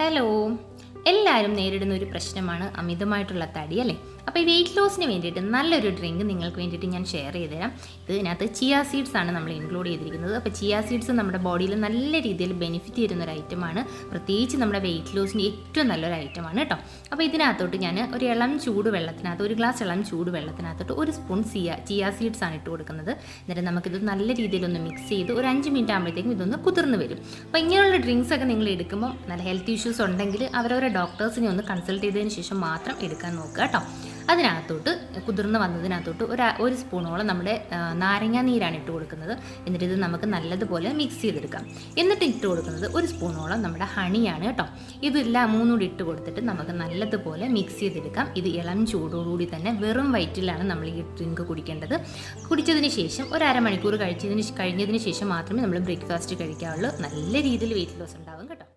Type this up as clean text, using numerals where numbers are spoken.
Hello, എല്ലാവരും നേരിടുന്ന ഒരു പ്രശ്നമാണ് അമിതമായിട്ടുള്ള തടി അല്ലേ. അപ്പോൾ ഈ വെയിറ്റ് ലോസിന് വേണ്ടിയിട്ട് നല്ലൊരു ഡ്രിങ്ക് നിങ്ങൾക്ക് വേണ്ടിയിട്ട് ഞാൻ ഷെയർ ചെയ്ത് തരാം. ഇതിനകത്ത് ചിയ സീഡ്സ് ആണ് നമ്മൾ ഇൻക്ലൂഡ് ചെയ്തിരിക്കുന്നത്. അപ്പോൾ ചിയ സീഡ്സ് നമ്മുടെ ബോഡിയിൽ നല്ല രീതിയിൽ ബെനിഫിറ്റ് തരുന്ന ഒരു ഐറ്റമാണ്. പ്രത്യേകിച്ച് നമ്മുടെ വെയിറ്റ് ലോസിന് ഏറ്റവും നല്ലൊരു ഐറ്റമാണ് കേട്ടോ. അപ്പോൾ ഇതിനകത്തോട്ട് ഞാൻ ഒരു ഇളം ചൂട് വെള്ളത്തിനകത്ത്, ഒരു ഗ്ലാസ് ഇളം ചൂട് വെള്ളത്തിനകത്തോട്ട് ഒരു സ്പൂൺ ചിയ സീഡ്സ് ആണ് ഇട്ട് കൊടുക്കുന്നത്. എന്നിട്ട് നമുക്കിത് നല്ല രീതിയിലൊന്ന് മിക്സ് ചെയ്ത് ഒരു 5 മിനിറ്റ് ആകുമ്പോഴത്തേക്കും ഇതൊന്ന് കുതിർന്ന് വരും. അപ്പോൾ ഇങ്ങനെയുള്ള ഡ്രിങ്ക്സ് ഒക്കെ നിങ്ങൾ എടുക്കുമ്പോൾ നല്ല ഹെൽത്ത് ഇഷ്യൂസ് ഉണ്ടെങ്കിൽ അവരവരുടെ ഡോക്ടേഴ്സിനെ ഒന്ന് കൺസൾട്ട് ചെയ്തതിന് ശേഷം മാത്രം എടുക്കാൻ നോക്കുക കേട്ടോ. അതിനകത്തോട്ട് കുതിർന്ന് വന്നതിനകത്തോട്ട് ഒരു സ്പൂണോളം നമ്മുടെ നാരങ്ങ നീരാണ് ഇട്ട് കൊടുക്കുന്നത്. എന്നിട്ട് ഇത് നമുക്ക് നല്ലതുപോലെ മിക്സ് ചെയ്തെടുക്കാം. എന്നിട്ട് ഇട്ട് കൊടുക്കുന്നത് ഒരു സ്പൂണോളം നമ്മുടെ ഹണിയാണ് കേട്ടോ. ഇതെല്ലാം മൂന്നുകൂടി ഇട്ട് കൊടുത്തിട്ട് നമുക്ക് നല്ലതുപോലെ മിക്സ് ചെയ്തെടുക്കാം. ഇത് ഇളം ചൂടോടുകൂടി തന്നെ വെറും വയറ്റിലാണ് നമ്മൾ ഈ ഡ്രിങ്ക് കുടിക്കേണ്ടത്. കുടിച്ചതിന് ശേഷം ഒരു അരമണിക്കൂർ കഴിഞ്ഞതിന് ശേഷം മാത്രമേ നമ്മൾ ബ്രേക്ക്ഫാസ്റ്റ് കഴിക്കാവുള്ളൂ. നല്ല രീതിയിൽ വെയിറ്റ് ലോസ് ഉണ്ടാവും കേട്ടോ.